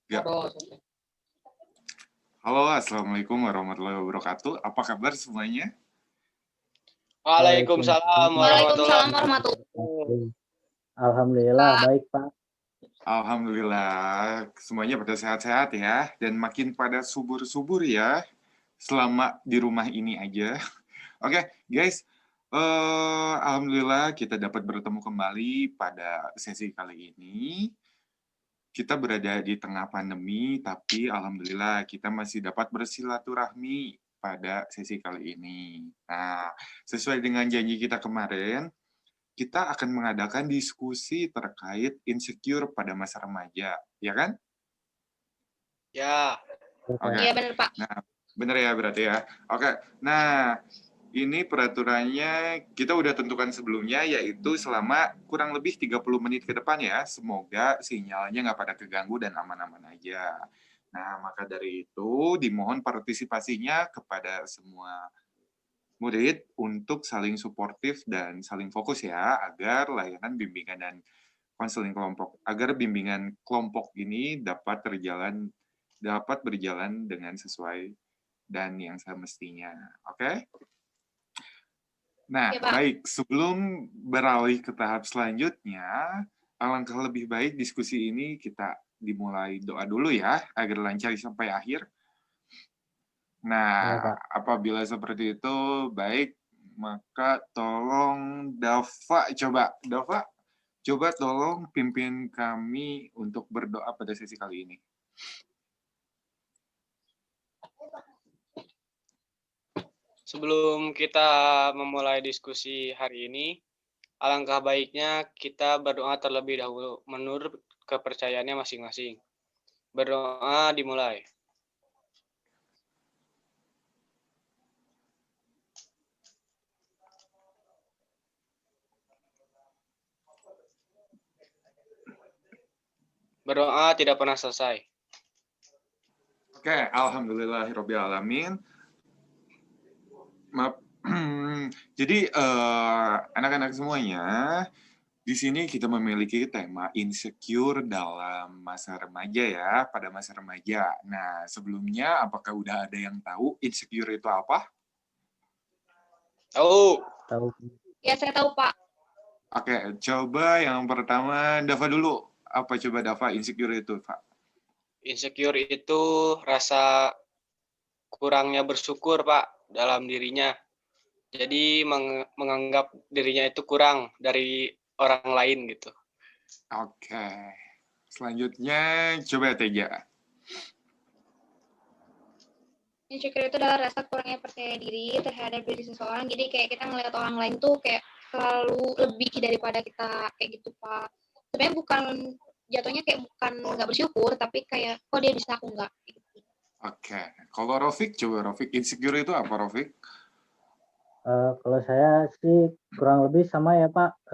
Ya. Halo, Assalamualaikum warahmatullahi wabarakatuh. Apa kabar semuanya? Waalaikumsalam warahmatullahi wabarakatuh. Alhamdulillah, baik Pak. Alhamdulillah, semuanya pada sehat-sehat ya, dan makin pada subur-subur ya, selama di rumah ini aja. Oke, guys, Alhamdulillah kita dapat bertemu kembali pada sesi kali ini. Kita berada di tengah pandemi, tapi Alhamdulillah kita masih dapat bersilaturahmi pada sesi kali ini. Nah, sesuai dengan janji kita kemarin, kita akan mengadakan diskusi terkait insecure pada masa remaja, ya kan? Ya. Oke. Iya benar Pak. Nah, benar ya berarti ya. Oke. Nah, ini peraturannya kita udah tentukan sebelumnya, yaitu selama kurang lebih 30 menit ke depan ya. Semoga sinyalnya nggak pada keganggu dan aman-aman aja. Nah, maka dari itu dimohon partisipasinya kepada semua murid untuk saling suportif dan saling fokus ya, agar layanan bimbingan dan konseling kelompok, agar bimbingan kelompok ini dapat berjalan dengan sesuai dan yang semestinya. Oke? Nah, Ya, Pak. baik. Sebelum beralih ke tahap selanjutnya, alangkah lebih baik diskusi ini kita dimulai doa dulu ya, agar lancar sampai akhir. Nah, Ya, Pak. apabila seperti itu, baik, maka tolong Dava coba tolong pimpin kami untuk berdoa pada sesi kali ini. Sebelum kita memulai diskusi hari ini, alangkah baiknya kita berdoa terlebih dahulu menurut kepercayaannya masing-masing. Berdoa dimulai. Berdoa tidak pernah selesai. Oke, alhamdulillahirobbilalamin. Maaf. Jadi anak-anak semuanya, di sini kita memiliki tema insecure dalam masa remaja ya, pada masa remaja. Nah, sebelumnya apakah udah ada yang tahu insecure itu apa? Tahu. Tahu. Ya saya tahu Pak. Oke, coba yang pertama Dava dulu. Apa coba Dava insecure itu, Pak? Insecure itu rasa kurangnya bersyukur, Pak, dalam dirinya. Jadi menganggap dirinya itu kurang dari orang lain gitu. Oke. Selanjutnya coba Teja. Insecure itu adalah rasa kurangnya percaya diri terhadap diri seseorang. Jadi kayak kita ngelihat orang lain tuh kayak selalu lebih daripada kita kayak gitu Pak. Sebenarnya bukan jatuhnya kayak bukan nggak bersyukur, tapi kayak kok dia bisa aku nggak. Gitu. Oke. Kalau Rofik, coba Rofik. Insecure itu apa Rofik? Kalau saya sih kurang lebih sama ya Pak.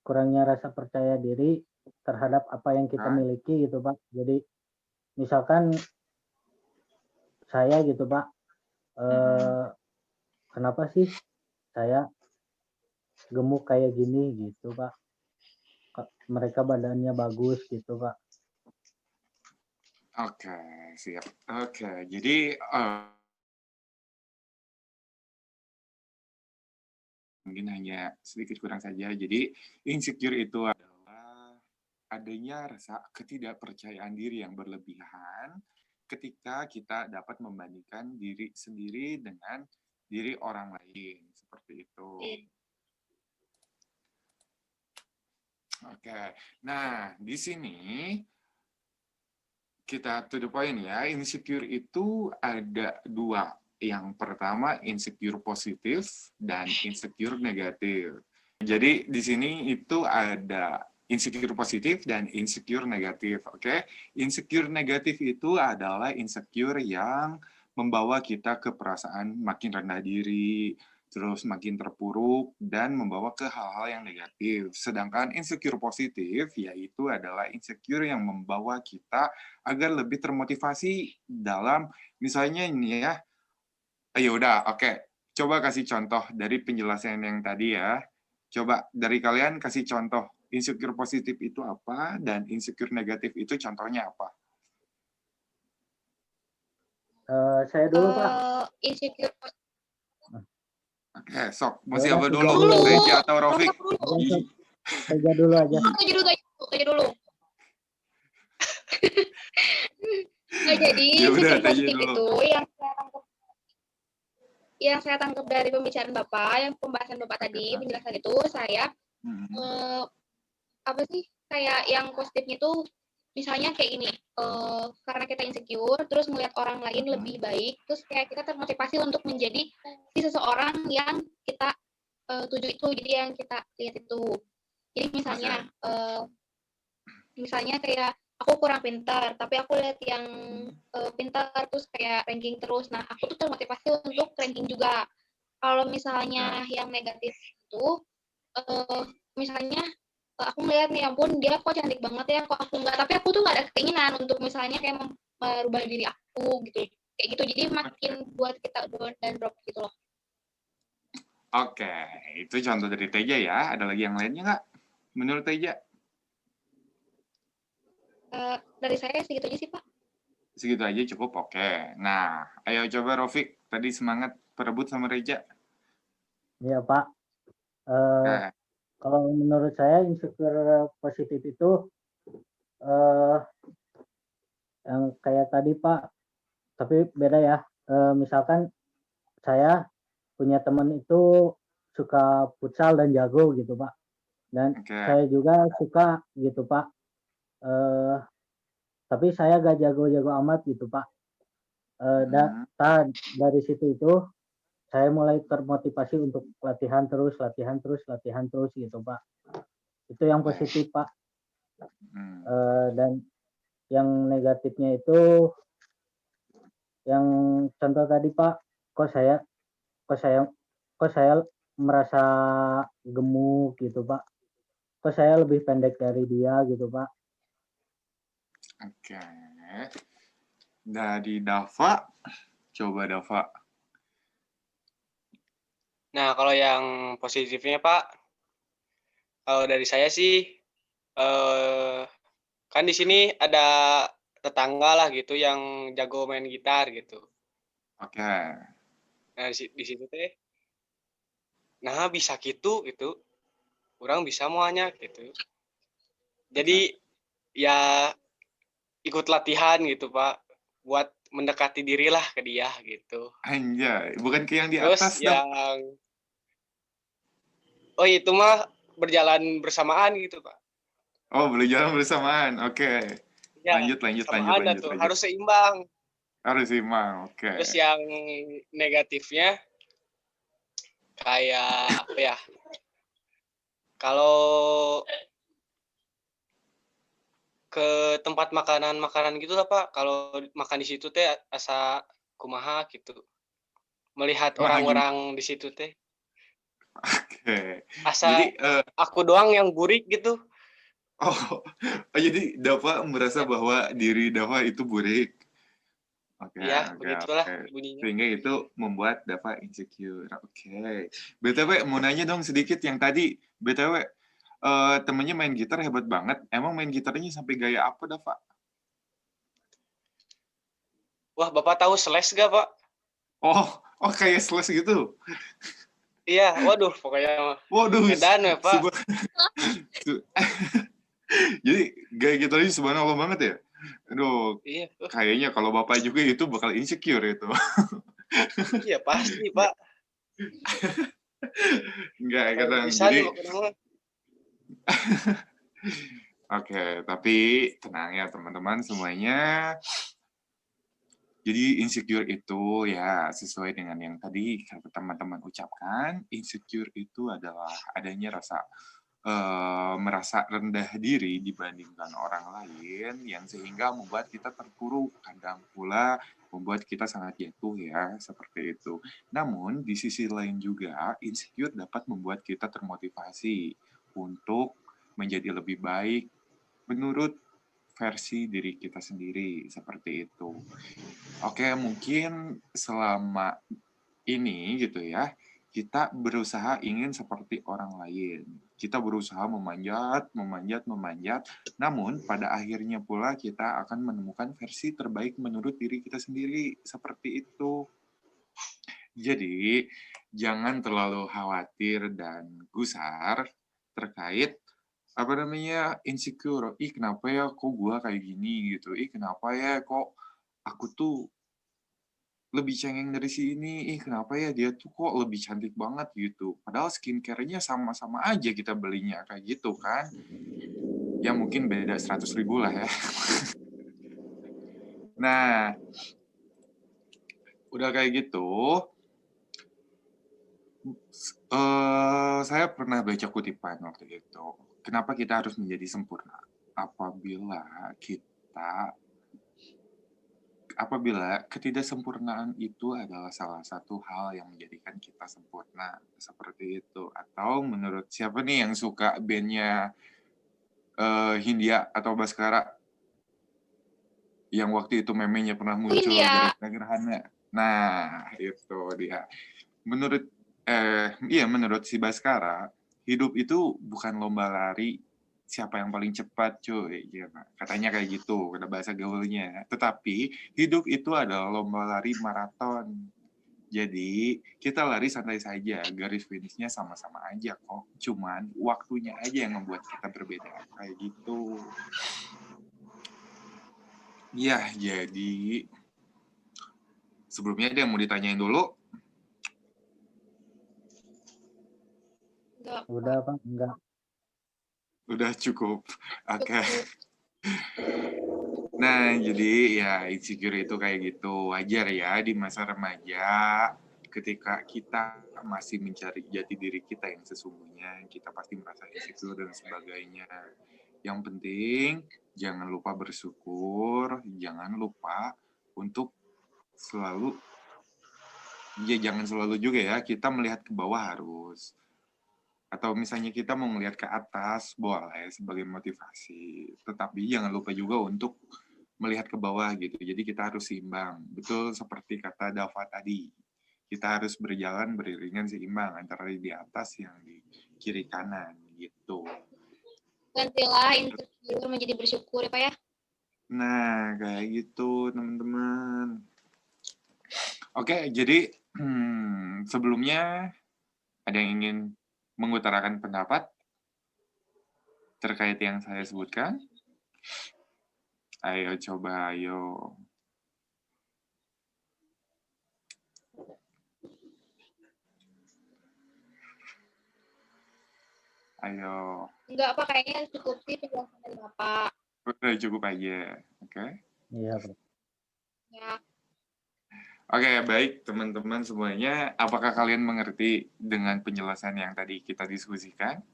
Kurangnya rasa percaya diri terhadap apa yang kita miliki gitu Pak. Jadi misalkan saya gitu Pak, kenapa sih saya gemuk kayak gini gitu Pak. Mereka badannya bagus gitu Pak. Oke, siap. Oke, jadi mungkin hanya sedikit kurang saja. Jadi insecure itu adalah adanya rasa ketidakpercayaan diri yang berlebihan ketika kita dapat membandingkan diri sendiri dengan diri orang lain. Seperti itu. Oke, nah di sini kita to the point ya, insecure itu ada dua. Yang pertama insecure positif dan insecure negatif. Jadi di sini itu ada insecure positif dan insecure negatif, oke? Insecure negatif itu adalah insecure yang membawa kita ke perasaan makin rendah diri, terus makin terpuruk, dan membawa ke hal-hal yang negatif. Sedangkan insecure positif yaitu adalah insecure yang membawa kita agar lebih termotivasi dalam, misalnya ini ya, ayo udah, oke. Coba kasih contoh dari penjelasan yang tadi ya. Coba dari kalian kasih contoh insecure positif itu apa dan insecure negatif itu contohnya apa? Saya dulu Pak. Insecure. Oke, sok. Mau Ya udah siapa Teja dulu? dulu aja. Teja atau Rofik? Aja, Teja dulu aja. Teja dulu. Nah, jadi Ya udah, insecure Teja positif dulu. itu yang saya tangkap dari pembicaraan Bapak, yang pembahasan Bapak tadi, penjelasan itu saya apa sih kayak yang positifnya tuh misalnya kayak gini, karena kita insecure terus melihat orang lain lebih baik, terus kayak kita termotivasi untuk menjadi si seseorang yang kita tuju itu, jadi yang kita lihat itu. Jadi misalnya kayak aku kurang pintar tapi aku lihat yang pintar terus kayak ranking terus, nah aku tuh termotivasi untuk ranking juga. Kalau misalnya yang negatif itu misalnya aku melihat nih, ampun dia kok cantik banget ya, kok aku enggak, tapi aku tuh nggak ada keinginan untuk misalnya kayak merubah diri aku gitu, kayak gitu. Jadi makin buat kita down dan drop gitu loh. Oke, itu contoh dari Teja ya. Ada lagi yang lainnya nggak? Menurut Teja? Dari saya segitu aja sih Pak. Segitu aja cukup, oke. Nah, ayo coba Rofik. Tadi semangat perebut sama Reja. Iya Pak. Kalau menurut saya insecure positif itu yang kayak tadi Pak, tapi beda ya. Misalkan saya punya teman itu suka futsal dan jago gitu Pak, dan saya juga suka gitu Pak, tapi saya gak jago-jago amat gitu Pak. Dari situ itu saya mulai termotivasi untuk latihan terus gitu Pak. Itu yang positif Pak. Dan yang negatifnya itu yang contoh tadi Pak, kok saya merasa gemuk gitu Pak, kok saya lebih pendek dari dia gitu Pak. Oke. Dari Dava, coba Dava. Nah, kalau yang positifnya Pak, kalau dari saya sih kan di sini ada tetangga lah gitu yang jago main gitar gitu. Oke. Nah, di situ teh, nah bisa gitu, kurang bisa muanya gitu. Jadi ya ikut latihan gitu Pak, buat mendekati diri lah ke dia gitu. Anjay, bukan ke yang di Terus atas yang, oh itu mah berjalan bersamaan gitu Pak. Oh, boleh jalan bersamaan. Oke. Ya, Lanjut. sama ada tuh, harus seimbang. Harus seimbang, oke. Terus yang negatifnya kayak apa ya? Kalau ke tempat makanan gitu lah Pak, kalau makan di situ teh asa kumaha gitu. Melihat orang-orang di situ teh. Oke. Asa Jadi aku doang yang burik gitu. jadi Dava merasa bahwa diri Dava itu burik. Oke. Begitulah bunyinya. Sehingga itu membuat Dava insecure. Oke. BTW mau nanya dong sedikit yang tadi. BTW temennya main gitar hebat banget. Emang main gitarnya sampai gaya apa, Dava? Wah, Bapak tahu Slash gak, Pak? Oh kayak Slash gitu. Iya, waduh, pokoknya Waduh, edan ya, Pak. Jadi gaya gitarnya subhanallah banget ya. Aduh, iya. Kayaknya kalau Bapak juga itu bakal insecure itu. Iya, pasti, Pak. Enggak, kata Bisa jadi Oke, tapi tenang ya teman-teman semuanya. Jadi insecure itu ya sesuai dengan yang tadi teman-teman ucapkan, insecure itu adalah adanya rasa merasa rendah diri dibandingkan orang lain yang sehingga membuat kita terpuruk, kadang pula membuat kita sangat jatuh ya, seperti itu. Namun di sisi lain juga insecure dapat membuat kita termotivasi untuk menjadi lebih baik menurut versi diri kita sendiri, seperti itu. Oke, mungkin selama ini gitu ya, kita berusaha ingin seperti orang lain. Kita berusaha memanjat, namun pada akhirnya pula kita akan menemukan versi terbaik menurut diri kita sendiri. Seperti itu. Jadi, jangan terlalu khawatir dan gusar terkait insecure. Ih, kenapa ya kok gua kayak gini gitu. Ih, kenapa ya kok aku tuh lebih cengeng dari sini. Ih, kenapa ya dia tuh kok lebih cantik banget gitu. Padahal skincare-nya sama-sama aja kita belinya kayak gitu kan. Ya mungkin beda 100.000 lah ya. Nah, udah kayak gitu, saya pernah baca kutipan waktu itu. Kenapa kita harus menjadi sempurna? Apabila ketidaksempurnaan itu adalah salah satu hal yang menjadikan kita sempurna, seperti itu. Atau menurut siapa nih yang suka bandnya Hindia atau Baskara yang waktu itu memenya pernah muncul Hindia. gara-gara gerhana? Nah, itu dia. Menurut si Baskara, hidup itu bukan lomba lari siapa yang paling cepat, cuy. Ya, katanya kayak gitu, ada bahasa gaulnya. Tetapi hidup itu adalah lomba lari maraton. Jadi kita lari santai saja, garis finishnya sama-sama aja kok. Cuman waktunya aja yang membuat kita berbeda, kayak gitu. Ya, jadi sebelumnya ada yang mau ditanyain dulu? Enggak, Udah Pak, enggak. Udah cukup. Oke. cukup. Nah, jadi ya insecure itu kayak gitu. Wajar ya di masa remaja ketika kita masih mencari jati diri kita yang sesungguhnya, kita pasti merasa insecure dan sebagainya. Yang penting jangan lupa bersyukur, jangan lupa untuk selalu jangan selalu juga ya kita melihat ke bawah harus. Atau misalnya kita mau melihat ke atas, boleh sebagai motivasi. Tetapi jangan lupa juga untuk melihat ke bawah gitu. Jadi kita harus seimbang. Betul seperti kata Dava tadi. Kita harus berjalan beriringan seimbang antara di atas yang di kiri kanan gitu. Gantilah insecure menjadi bersyukur ya Pak ya. Nah, kayak gitu teman-teman. Oke, jadi sebelumnya ada yang ingin mengutarakan pendapat terkait yang saya sebutkan? Ayo coba, ayo. Ayo. Enggak Pak, kayaknya cukup sih penjelasan dari Bapak. Udah cukup aja. Oke. Iya Pak. Ya, Oke, baik teman-teman semuanya. Apakah kalian mengerti dengan penjelasan yang tadi kita diskusikan?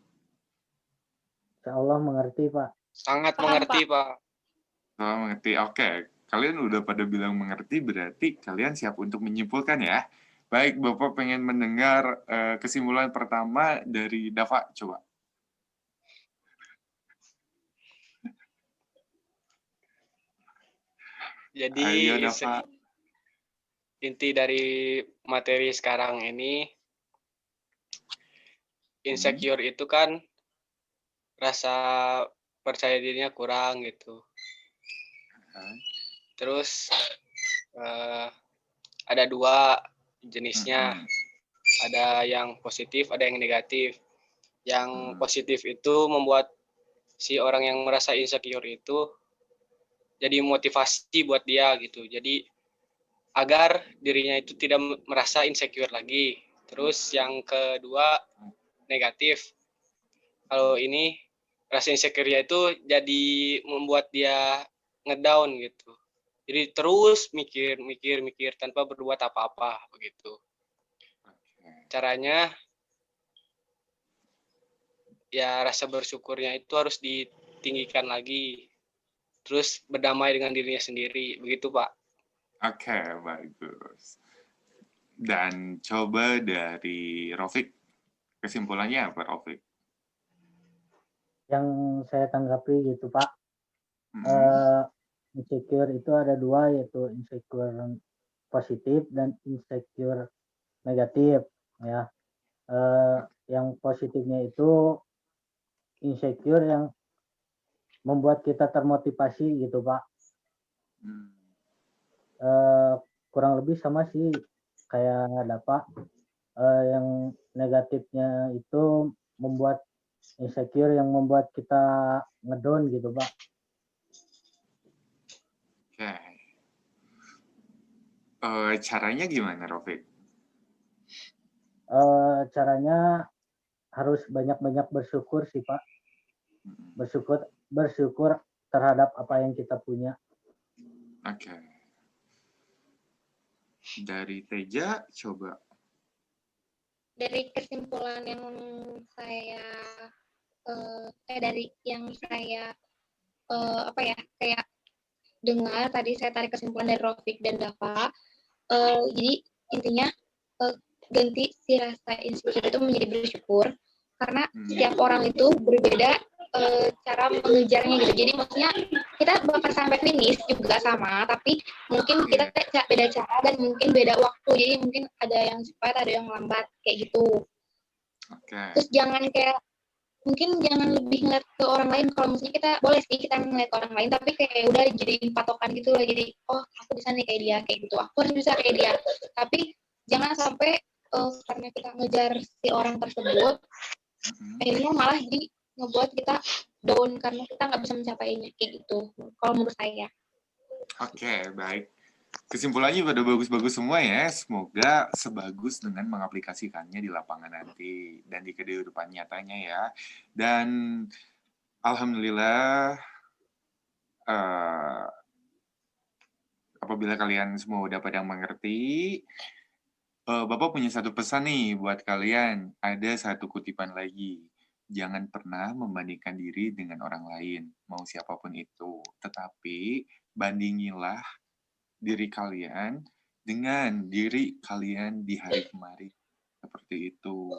Insya Allah mengerti Pak. Sangat Paham, mengerti, Pak. Oh, mengerti. Oke. Kalian udah pada bilang mengerti, berarti kalian siap untuk menyimpulkan ya. Baik, Bapak pengen mendengar kesimpulan pertama dari Dava. Coba. Jadi Ayo, Dava. inti dari materi sekarang ini, insecure itu kan rasa percaya dirinya kurang gitu. Terus ada dua jenisnya, ada yang positif, ada yang negatif. Yang positif itu membuat si orang yang merasa insecure itu jadi motivasi buat dia gitu. Jadi agar dirinya itu tidak merasa insecure lagi. Terus yang kedua negatif. Kalau ini rasa insecure itu jadi membuat dia ngedown gitu. Jadi terus mikir tanpa berbuat apa-apa begitu. Caranya ya rasa bersyukurnya itu harus ditinggikan lagi. Terus berdamai dengan dirinya sendiri, begitu Pak. Oke, bagus. Dan coba dari Rofik, kesimpulannya apa Rofik? Yang saya tanggapi gitu Pak, insecure itu ada dua, yaitu insecure positif dan insecure negatif ya. Yang positifnya itu insecure yang membuat kita termotivasi gitu Pak. Kurang lebih sama sih kayak ada Pak. Yang negatifnya itu membuat insecure yang membuat kita ngedown gitu Pak. Oke. Caranya gimana, Rofik? Caranya harus banyak-banyak bersyukur sih Pak. Bersyukur terhadap apa yang kita punya. Oke. Dari Teja, coba. Dari kesimpulan yang saya dari yang saya apa ya kayak dengar tadi, saya tarik kesimpulan dari Rofik dan Dava. Jadi intinya ganti si rasa insecure itu menjadi bersyukur, karena setiap orang itu berbeda cara mengejarnya gitu. Jadi maksudnya kita bakal sampai finish juga sama, tapi mungkin kita beda cara dan mungkin beda waktu. Jadi mungkin ada yang cepat, ada yang lambat kayak gitu. Terus jangan kayak mungkin jangan lebih ngeliat ke orang lain. Kalau misalnya kita boleh sih kita ngeliat orang lain, tapi kayak udah jadi patokan gitu lah. Jadi oh aku bisa nih kayak dia, kayak gitu. Aku harus bisa kayak dia. Tapi jangan sampai karena kita ngejar si orang tersebut, akhirnya malah jadi ngebuat kita down karena kita nggak bisa mencapainya kayak gitu. Kalau menurut saya. Oke, baik. Kesimpulannya pada bagus-bagus semua ya. Semoga sebagus dengan mengaplikasikannya di lapangan nanti dan di kehidupan nyatanya ya. Dan alhamdulillah apabila kalian semua udah pada mengerti, Bapak punya satu pesan nih buat kalian. Ada satu kutipan lagi. Jangan pernah membandingkan diri dengan orang lain, mau siapapun itu. Tetapi bandingilah diri kalian dengan diri kalian di hari kemarin. Seperti itu.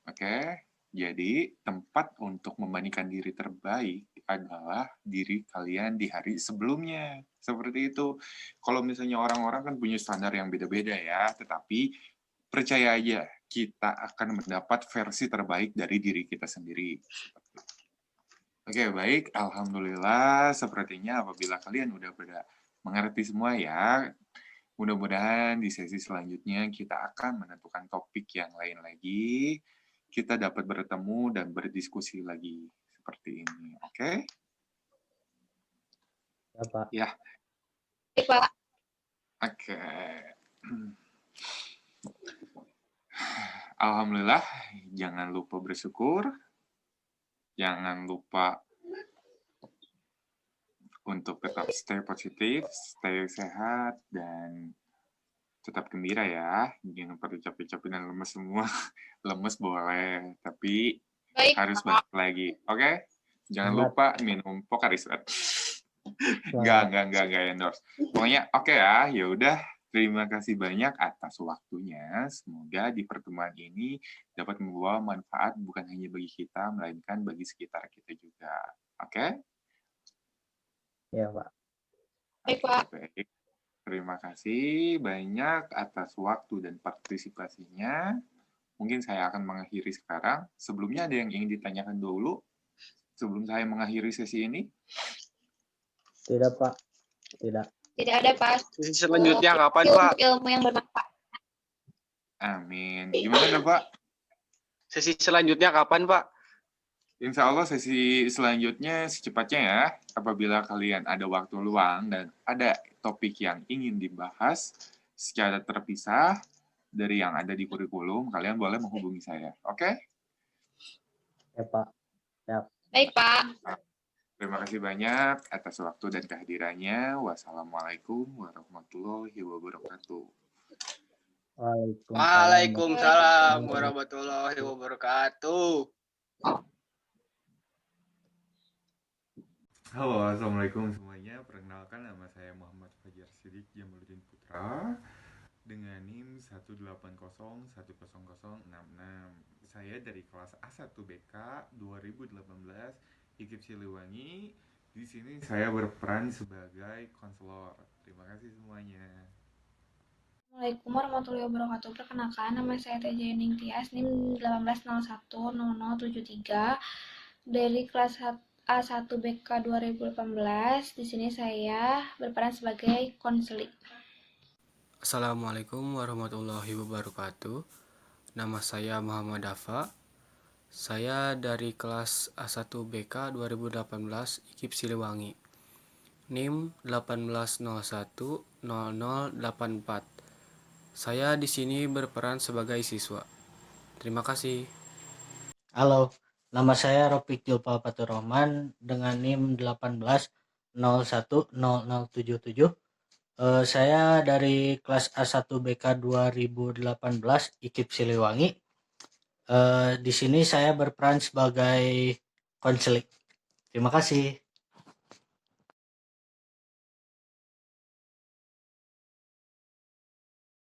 Oke? Jadi, tempat untuk membandingkan diri terbaik adalah diri kalian di hari sebelumnya. Seperti itu. Kalau misalnya orang-orang kan punya standar yang beda-beda ya, tetapi percaya aja, kita akan mendapat versi terbaik dari diri kita sendiri. Oke, baik. Alhamdulillah, sepertinya apabila kalian udah pada mengerti semua ya, mudah-mudahan di sesi selanjutnya kita akan menentukan topik yang lain lagi. Kita dapat bertemu dan berdiskusi lagi seperti ini. Oke? Ya, Pak. Ya. Baik, Pak. Oke. Alhamdulillah, jangan lupa bersyukur. Jangan lupa untuk tetap stay positif, stay sehat, dan tetap gembira ya. Jangan pada capek-capek dan lemes semua. Lemes boleh, tapi Baik, harus Pak. balik lagi. Oke? Jangan lupa minum Pocari Sweat. Enggak endorse. Pokoknya oke ya. Ya udah, terima kasih banyak atas waktunya. Semoga di pertemuan ini dapat membawa manfaat bukan hanya bagi kita, melainkan bagi sekitar kita juga. Oke? Ya, Pak. Baik, Pak. Baik. Terima kasih banyak atas waktu dan partisipasinya. Mungkin saya akan mengakhiri sekarang. Sebelumnya ada yang ingin ditanyakan dulu sebelum saya mengakhiri sesi ini? Tidak, Pak. Tidak. Tidak ada, Pak. Sesi selanjutnya kapan, Pak? Ilmu yang bermanfaat. Amin. Gimana, Pak? Sesi selanjutnya kapan, Pak? Insya Allah sesi selanjutnya secepatnya ya. Apabila kalian ada waktu luang dan ada topik yang ingin dibahas secara terpisah dari yang ada di kurikulum, kalian boleh menghubungi saya. Oke? Ya, Pak. Ya. Baik, Pak. Terima kasih banyak atas waktu dan kehadirannya. Wassalamualaikum warahmatullahi wabarakatuh. Waalaikumsalam warahmatullahi wabarakatuh. Halo, assalamualaikum semuanya. Perkenalkan, nama saya Muhammad Fajar Sidik Jamaluddin Putra dengan NIM 180100066. Saya dari kelas A1 BK 2018 IKIP Siliwangi. Di sini saya berperan sebagai konselor. Terima kasih semuanya. Assalamualaikum warahmatullahi wabarakatuh. Perkenalkan, nama saya Teja Yuning Tias, NIM 18010073 dari kelas A1 BK 2018. Di sini saya berperan sebagai konseling. Assalamualaikum warahmatullahi wabarakatuh. Nama saya Muhammad Dafa. Saya dari kelas A1 BK 2018 IKIP Siliwangi. NIM 18010084. Saya di sini berperan sebagai siswa. Terima kasih. Halo, nama saya Rofik Julfal Faturrahman dengan NIM 18010077. Saya dari kelas A1 BK 2018 IKIP Siliwangi. Di sini saya berperan sebagai konseling. Terima kasih.